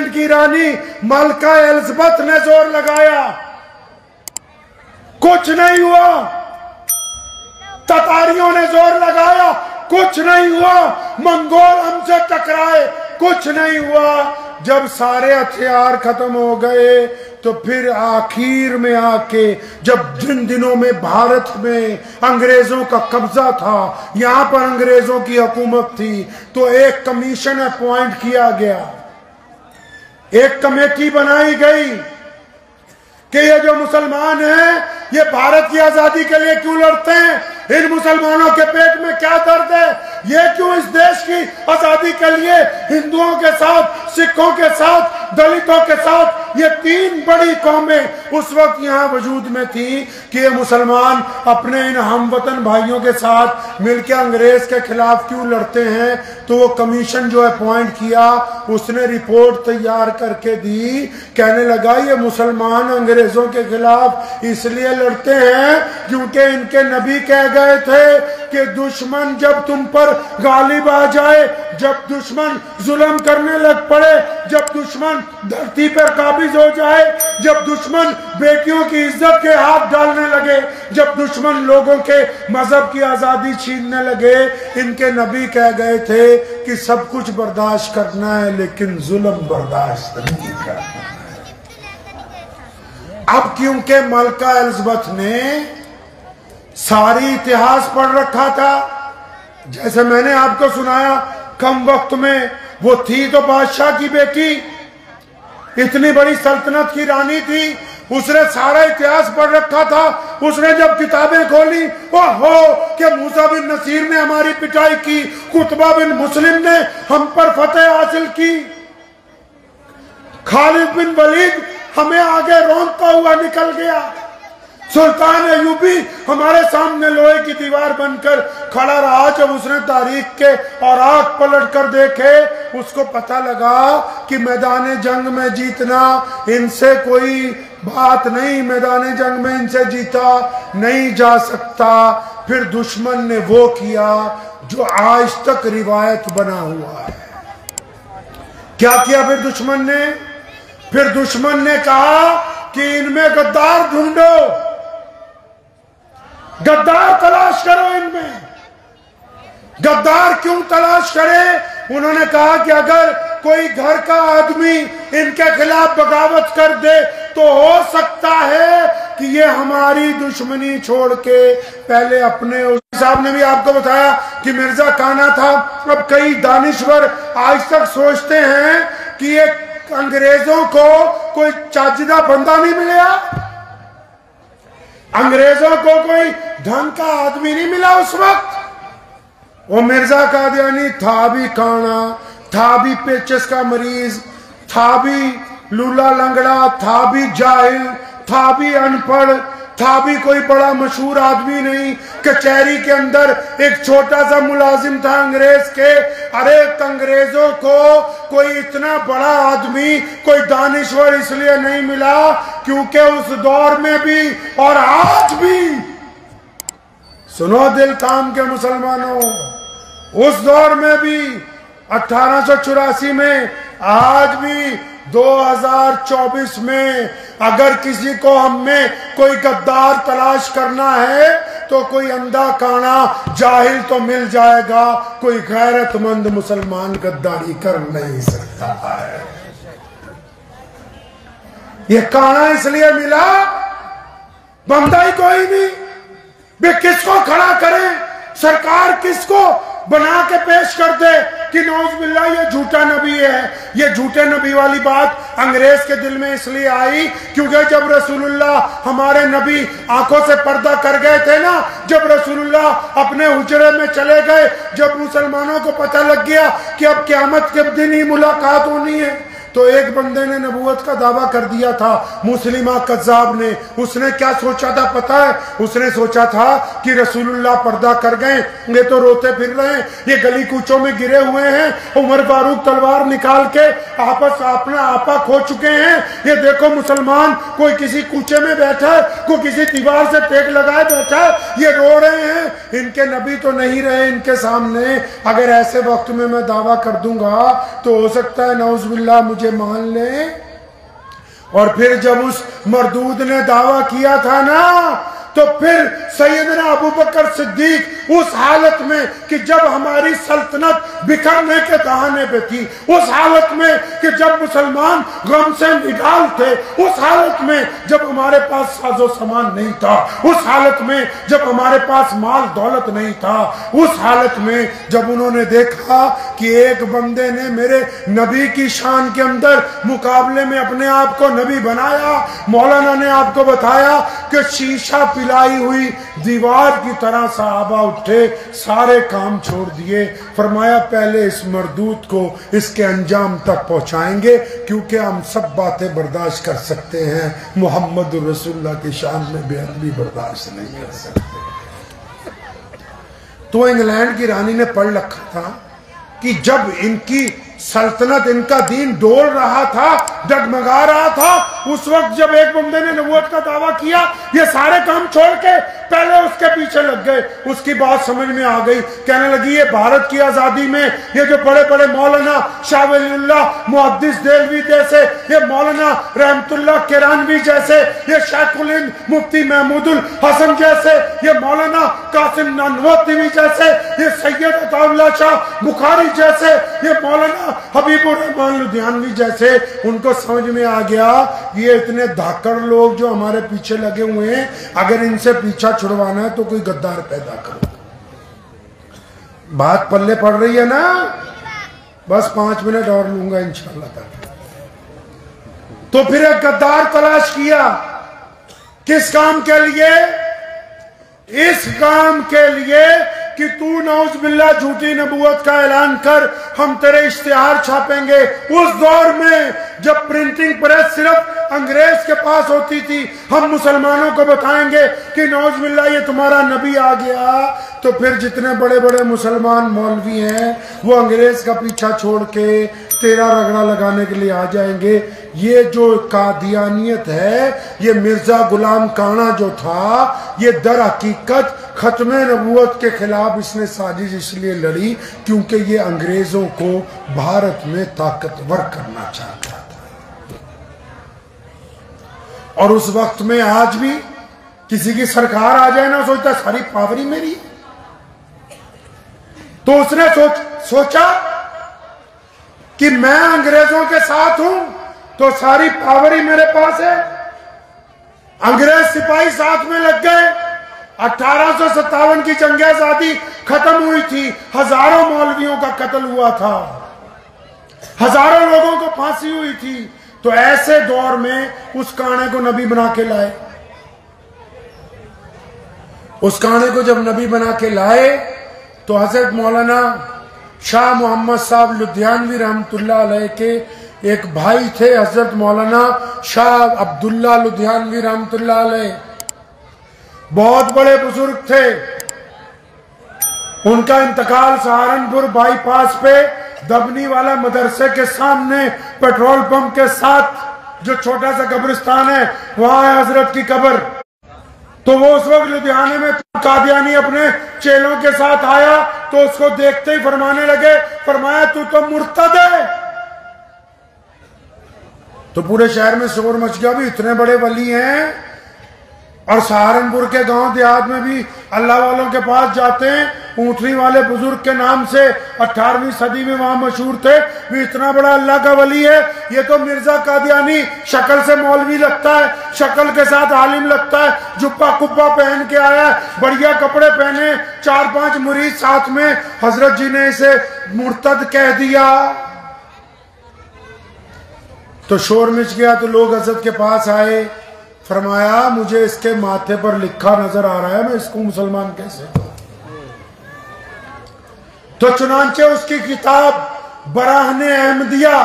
England کی رانی ملکہ Elizabeth نے زور لگایا، کچھ نہیں ہوا۔ تتاریوں نے زور لگایا، کچھ نہیں ہوا۔ منگول ہم سے ٹکرائے، کچھ نہیں ہوا۔ جب سارے ہتھیار ختم ہو گئے تو پھر آخر میں آ کے جب جن دنوں میں بھارت میں انگریزوں کا قبضہ تھا، یہاں پر انگریزوں کی حکومت تھی، تو ایک کمیشن اپوائنٹ کیا گیا، ایک کمیٹی بنائی گئی کہ یہ جو مسلمان ہیں یہ بھارت کی آزادی کے لیے کیوں لڑتے ہیں، ان مسلمانوں کے پیٹ میں کیا درد ہے، یہ کیوں اس دیش کی آزادی کے لیے ہندوؤں کے ساتھ، سکھوں کے ساتھ، دلتوں کے ساتھ، یہ تین بڑی قومیں اس وقت یہاں وجود میں تھی کہ یہ مسلمان اپنے ان ہم وطن بھائیوں کے ساتھ مل کے انگریز کے خلاف کیوں لڑتے ہیں۔ تو وہ کمیشن جو اپوائنٹ کیا، اس نے رپورٹ تیار کر کے دی، کہنے لگا یہ مسلمان انگریزوں کے خلاف اس لیے لڑتے ہیں کیونکہ ان کے نبی کہہ گئے تھے کہ دشمن جب تم پر غالب آ جائے، جب دشمن ظلم کرنے لگ پڑے، جب دشمن دھرتی پر قابض ہو جائے، جب دشمن بیٹیوں کی عزت کے ہاتھ ڈالنے لگے، جب دشمن لوگوں کے مذہب کی آزادی چھیننے لگے، ان کے نبی کہہ گئے تھے کہ سب کچھ برداشت کرنا ہے لیکن ظلم برداشت نہیں کرنا۔ اب کیونکہ ملکہ ایلزبتھ نے ساری اتہاس پڑھ رکھا تھا، جیسے میں نے آپ کو سنایا، کم وقت میں وہ تھی تو بادشاہ کی بیٹی، اتنی بڑی سلطنت کی رانی تھی، اس نے سارا اتہاس پڑھ رکھا تھا۔ اس نے جب کتابیں کھولی، اوہو کہ موسیٰ بن نصیر نے ہماری پٹائی کی، قطبہ بن مسلم نے ہم پر فتح حاصل کی، خالد بن ولید ہمیں آگے رونتا ہوا نکل گیا، سلطان ایوبی ہمارے سامنے لوہے کی دیوار بن کر کھڑا رہا۔ جب اس نے تاریخ کے اوراق پلٹ کر دیکھے، اس کو پتہ لگا کہ میدان جنگ میں جیتنا ان سے کوئی بات نہیں، میدان جنگ میں ان سے جیتا نہیں جا سکتا۔ پھر دشمن نے وہ کیا جو آج تک روایت بنا ہوا ہے۔ کیا کیا پھر دشمن نے؟ پھر دشمن نے کہا کہ ان میں غدار ڈھونڈو، غدار تلاش کرو، ان میں غدار کیوں تلاش کرے؟ انہوں نے کہا کہ اگر کوئی گھر کا آدمی ان کے خلاف بغاوت کر دے تو ہو سکتا ہے کہ یہ ہماری دشمنی چھوڑ کے پہلے اپنے صاحب نے بھی آپ کو بتایا کہ مرزا کانا تھا۔ اب کئی دانشور آج تک سوچتے ہیں کہ یہ انگریزوں کو کوئی چاجدہ بندہ نہیں ملیا، انگریزوں کو کوئی ڈھنگ کا آدمی نہیں ملا اس وقت۔ وہ مرزا قادیانی تھا بھی کانا، تھا بھی پیچس کا مریض، تھا بھی لولا لنگڑا، تھا بھی جاہل، تھا بھی ان پڑھ، تھا بھی کوئی بڑا مشہور آدمی نہیں۔ کچہری کے اندر ایک چھوٹا سا ملازم تھا انگریز کے۔ ارے انگریزوں کو کوئی اتنا بڑا آدمی، کوئی دانشور اس لیے نہیں ملا کیونکہ اس دور میں بھی اور آج بھی، سنو دل تھام کے مسلمانوں، اس دور میں بھی 1884 میں، آج بھی 2024 میں، اگر کسی کو ہم میں کوئی غدار تلاش کرنا ہے تو کوئی اندھا کانا جاہل تو مل جائے گا، کوئی غیرت مند مسلمان غداری کر نہیں سکتا ہے۔ یہ کانا اس لیے ملا، بندہ ہی کوئی نہیں، بے کس کو کھڑا کریں، سرکار کس کو بنا کے پیش کر دے کہ نعوذ باللہ یہ جھوٹا نبی ہے۔ یہ جھوٹے نبی والی بات انگریز کے دل میں اس لیے آئی کیونکہ جب رسول اللہ ہمارے نبی آنکھوں سے پردہ کر گئے تھے نا، جب رسول اللہ اپنے حجرے میں چلے گئے، جب مسلمانوں کو پتہ لگ گیا کہ اب قیامت کے دن ہی ملاقات ہونی ہے، تو ایک بندے نے نبوت کا دعویٰ کر دیا تھا، مسلمہ کذاب نے۔ اس نے کیا سوچا تھا پتہ ہے؟ اس نے سوچا تھا کہ رسول اللہ پردہ کر گئے، یہ تو روتے پھر رہے ہیں، یہ گلی کوچوں میں گرے ہوئے ہیں، عمر فاروق تلوار نکال کے آپس اپنا آپا کھو چکے ہیں، یہ دیکھو مسلمان کوئی کسی کوچے میں بیٹھا ہے، کوئی کسی دیوار سے ٹیک لگائے بیٹھا ہے، یہ رو رہے ہیں، ان کے نبی تو نہیں رہے ان کے سامنے۔ اگر ایسے وقت میں دعویٰ کر دوں گا تو ہو سکتا ہے نعوذ باللہ مجھے مان لیں. اور پھر جب اس مردود نے دعویٰ کیا تھا نا تو پھر سیدنا ابو بکر صدیق اس حالت میں کہ جب ہماری سلطنت بکھرنے کے دہانے پہ تھی، اس حالت میں کہ جب مسلمان غم سے نڈال تھے، اس حالت میں جب ہمارے پاس ساز و سامان نہیں تھا، اس حالت میں جب ہمارے پاس مال دولت نہیں تھا، اس حالت میں جب انہوں نے دیکھا کہ ایک بندے نے میرے نبی کی شان کے اندر مقابلے میں اپنے آپ کو نبی بنایا، مولانا نے آپ کو بتایا کہ شیشہ پلائی ہوئی دیوار کی طرح صحابہ اٹھے، سارے کام چھوڑ دیے، فرمایا پہلے اس مردود کو اس کے انجام تک پہنچائیں گے کیونکہ ہم سب باتیں برداشت کر سکتے ہیں، محمد رسول اللہ کی شان میں بے ادبی برداشت نہیں کر سکتے. تو انگلینڈ کی رانی نے پڑھ رکھا تھا کہ جب ان کی سلطنت، ان کا دین ڈول رہا تھا، ڈگمگا رہا تھا، اس وقت جب ایک بندے نے نبوت کا دعویٰ کیا، یہ سارے کام چھوڑ کے پہلے اس کے پیچھے لگ گئے. اس کی بات سمجھ میں آ گئی، کہنے لگی یہ بھارت کی آزادی میں یہ جو بڑے بڑے مولانا شاہ ولی اللہ محدث دہلوی جیسے، یہ مولانا رحمت اللہ کرانوی جیسے، یہ شیخ الہند مفتی محمود الحسن جیسے، یہ مولانا قاسم نانوتوی جیسے، یہ سید عطا اللہ شاہ بخاری جیسے، یہ مولانا حبیب الرحمن لدھیانوی جیسے، ان کو سمجھ میں آ گیا یہ اتنے دھاکڑ لوگ جو ہمارے پیچھے لگے ہوئے ہیں، اگر ان سے پیچھا چھڑوانا ہے تو کوئی غدار پیدا کرو. بات پلے پڑ رہی ہے نا؟ بس 5 منٹ اور لوں گا انشاءاللہ تعالی. تو پھر ایک غدار تلاش کیا. کس کام کے لیے؟ اس کام کے لیے کہ تو نعوذ باللہ جھوٹی نبوت کا اعلان کر، ہم تیرے اشتہار چھاپیں گے. اس دور میں جب پرنٹنگ پریس صرف انگریز کے پاس ہوتی تھی، ہم مسلمانوں کو بتائیں گے کہ نعوذ باللہ یہ تمہارا نبی آ گیا، تو پھر جتنے بڑے بڑے مسلمان مولوی ہیں وہ انگریز کا پیچھا چھوڑ کے تیرا رگڑا لگانے کے لیے آ جائیں گے. یہ جو قادیانیت ہے، یہ مرزا غلام کانا جو تھا، یہ در حقیقت ختم نبوت کے خلاف اس نے سازش اس لیے لڑی کیونکہ یہ انگریزوں کو بھارت میں طاقتور کرنا چاہتا تھا. اور اس وقت میں آج بھی کسی کی سرکار آ جائے نا، سوچتا ساری پاور ہی میری. تو اس نے سوچا کہ میں انگریزوں کے ساتھ ہوں تو ساری پاور ہی میرے پاس ہے. انگریز سپاہی ساتھ میں لگ گئے. 1857 کی جنگ آزادی ختم ہوئی تھی، ہزاروں مولویوں کا قتل ہوا تھا، ہزاروں لوگوں کو پھانسی ہوئی تھی. تو ایسے دور میں اس کانے کو نبی بنا کے لائے. اس کانے کو جب نبی بنا کے لائے تو حضرت مولانا شاہ محمد صاحب لدھیانوی رحمت اللہ علیہ کے ایک بھائی تھے، حضرت مولانا شاہ عبداللہ لدھیانوی رحمت اللہ علیہ، بہت بڑے بزرگ تھے. ان کا انتقال سہارنپور بائی پاس پہ دبنی والا مدرسے کے سامنے پیٹرول پمپ کے ساتھ جو چھوٹا سا قبرستان ہے وہاں ہے حضرت کی قبر. تو وہ اس وقت لدھیانے میں قادیانی اپنے چیلوں کے ساتھ آیا تو اس کو دیکھتے ہی فرمانے لگے، فرمایا تو مرتد ہے. تو پورے شہر میں شور مچ گیا، بھی اتنے بڑے ولی ہیں. اور سہارنپور کے گاؤں دیہات میں بھی اللہ والوں کے پاس جاتے ہیں، اونٹنی والے بزرگ کے نام سے 18ویں صدی میں وہاں مشہور تھے، بھی اتنا بڑا اللہ کا ولی ہے. یہ تو مرزا قادیانی شکل سے مولوی لگتا ہے، شکل کے ساتھ عالم لگتا ہے، جبہ کبہ پہن کے آیا ہے، بڑھیا کپڑے پہنے، 4-5 مرید ساتھ میں. حضرت جی نے اسے مرتد کہہ دیا. تو شور مچ گیا. تو لوگ حضرت کے پاس آئے، فرمایا مجھے اس کے ماتھے پر لکھا نظر آ رہا ہے، میں اس کو مسلمان کیسے کہوں؟ تو چنانچہ اس کی کتاب براہن احمدیہ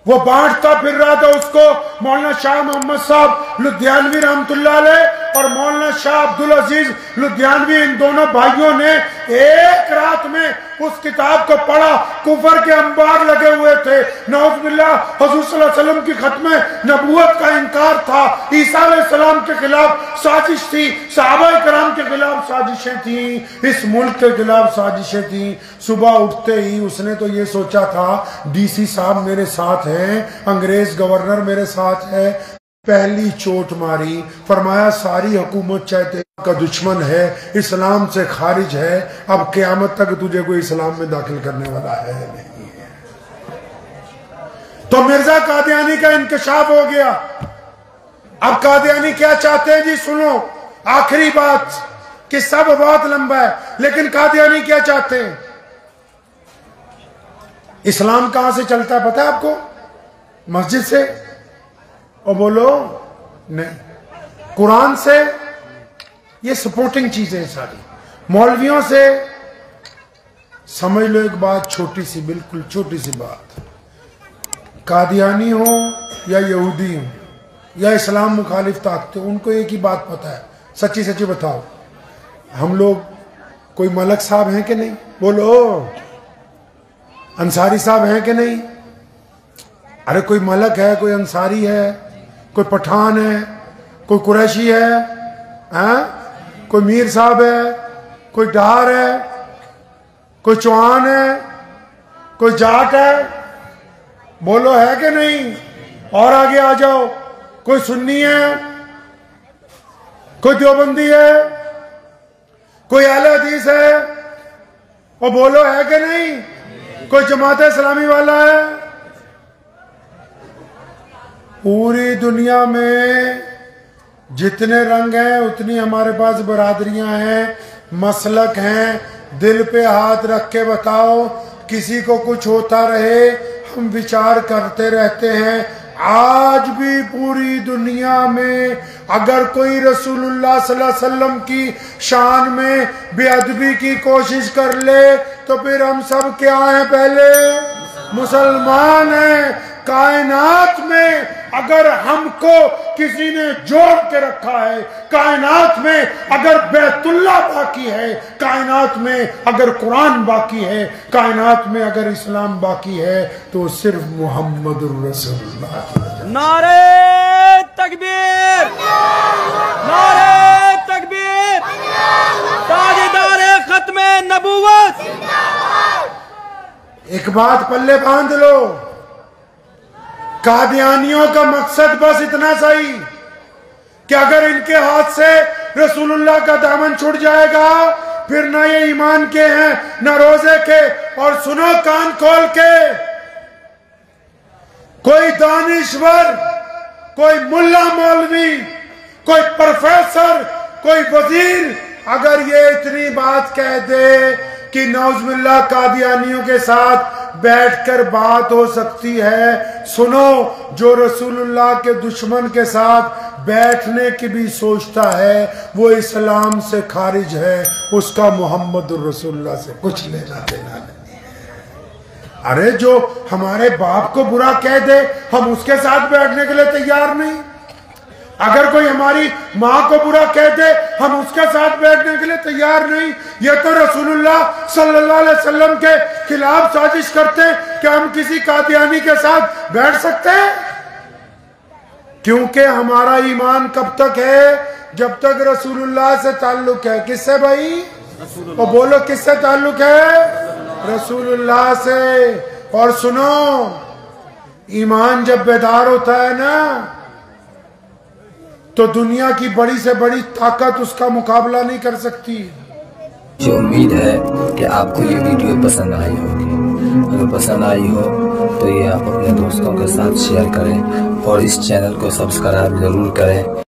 وہ بانٹتا پھر رہا تھا. اس کو مولانا شاہ محمد صاحب لدھیانوی رحمت اللہ علیہ اور مولانا شاہ عبد العزیز لدھیانوی، ان دونوں بھائیوں نے ایک رات میں اس کتاب کو پڑھا۔ کفر کے انبار لگے ہوئے تھے، نعوذ باللہ حضور صلی اللہ علیہ وسلم کی ختم نبوت کا انکار تھا، عیسیٰ علیہ السلام کے خلاف سازش تھی، صحابہ کرام کے خلاف سازشیں تھیں، اس ملک کے خلاف سازشیں تھیں۔ صبح اٹھتے ہی اس نے تو یہ سوچا تھا ڈی سی صاحب میرے ساتھ ہیں، انگریز گورنر میرے ساتھ ہے، پہلی چوٹ ماری، فرمایا ساری حکومت چاہتے کا دشمن ہے، اسلام سے خارج ہے، اب قیامت تک تجھے کوئی اسلام میں داخل کرنے والا ہے نہیں ہے۔ تو مرزا قادیانی کا انکشاف ہو گیا۔ اب قادیانی کیا چاہتے ہیں جی سنو، آخری بات، قصہ بہت لمبا ہے لیکن قادیانی کیا چاہتے ہیں؟ اسلام کہاں سے چلتا ہے پتہ ہے آپ کو؟ مسجد سے؟ اور بولو نہیں، قرآن سے، یہ سپورٹنگ چیزیں ساری، مولویوں سے۔ سمجھ لو ایک بات چھوٹی سی، بالکل چھوٹی سی بات، قادیانی ہو یا یہودی ہو یا اسلام مخالف طاقتیں، ان کو ایک ہی بات پتہ ہے، سچی سچی بتاؤ، ہم لوگ کوئی ملک صاحب ہیں کہ نہیں؟ بولو، انصاری صاحب ہیں کہ نہیں؟ ارے کوئی ملک ہے، کوئی انصاری ہے، کوئی پٹھان ہے، کوئی قریشی ہے، کوئی میر صاحب ہے، کوئی ڈار ہے، کوئی چوہان ہے، کوئی جاٹ ہے، بولو ہے کہ نہیں؟ اور آگے آ جاؤ، کوئی سنی ہے، کوئی دیوبندی ہے، کوئی اہل حدیث ہے، اور بولو ہے کہ نہیں؟ کوئی جماعت اسلامی والا ہے؟ پوری دنیا میں جتنے رنگ ہیں اتنی ہمارے پاس برادریاں ہیں، مسلک ہیں، دل پہ ہاتھ رکھ کے بتاؤ، کسی کو کچھ ہوتا رہے ہم وچار کرتے رہتے ہیں۔ آج بھی پوری دنیا میں اگر کوئی رسول اللہ صلی اللہ علیہ وسلم کی شان میں بے ادبی کی کوشش کر لے تو پھر ہم سب کیا ہیں؟ پہلے مسلمان ہیں۔ کائنات میں اگر ہم کو کسی نے جوڑ کے رکھا ہے، کائنات میں اگر بیت اللہ باقی ہے، کائنات میں اگر قرآن باقی ہے، کائنات میں اگر اسلام باقی ہے تو صرف محمد الرسول اللہ۔ نعرہ تکبیر، نعرہ تکبیر، تاجدار ختم نبوت۔ ایک بات پلے باندھ لو، قادیانیوں کا مقصد بس اتنا صحیح کہ اگر ان کے ہاتھ سے رسول اللہ کا دامن چھوٹ جائے گا پھر نہ یہ ایمان کے ہیں نہ روزے کے۔ اور سنو کان کھول کے، کوئی دانشور، کوئی ملا مولوی، کوئی پروفیسر، کوئی وزیر اگر یہ اتنی بات کہہ دے کہ نعوذ باللہ قادیانیوں کے ساتھ بیٹھ کر بات ہو سکتی ہے، سنو، جو رسول اللہ کے دشمن کے ساتھ بیٹھنے کی بھی سوچتا ہے وہ اسلام سے خارج ہے، اس کا محمد الرسول اللہ سے کچھ لینا دینا نہیں ہے۔ ارے جو ہمارے باپ کو برا کہہ دے ہم اس کے ساتھ بیٹھنے کے لیے تیار نہیں، اگر کوئی ہماری ماں کو برا کہہ دے ہم اس کے ساتھ بیٹھنے کے لیے تیار نہیں۔ یہ تو رسول اللہ صلی اللہ علیہ وسلم کے خلاف سازش کرتے ہیں کہ ہم کسی قادیانی کے ساتھ بیٹھ سکتے ہیں، کیونکہ ہمارا ایمان کب تک ہے؟ جب تک رسول اللہ سے تعلق ہے۔ کس سے بھائی؟ اور بولو کس سے تعلق ہے؟ رسول اللہ سے۔ اور سنو، ایمان جب بیدار ہوتا ہے نا تو دنیا کی بڑی سے بڑی طاقت اس کا مقابلہ نہیں کر سکتی۔ مجھے امید ہے کہ آپ کو یہ ویڈیو پسند آئی ہوگی، اگر پسند آئی ہو تو یہ آپ اپنے دوستوں کے ساتھ شیئر کریں اور اس چینل کو سبسکرائب ضرور کریں۔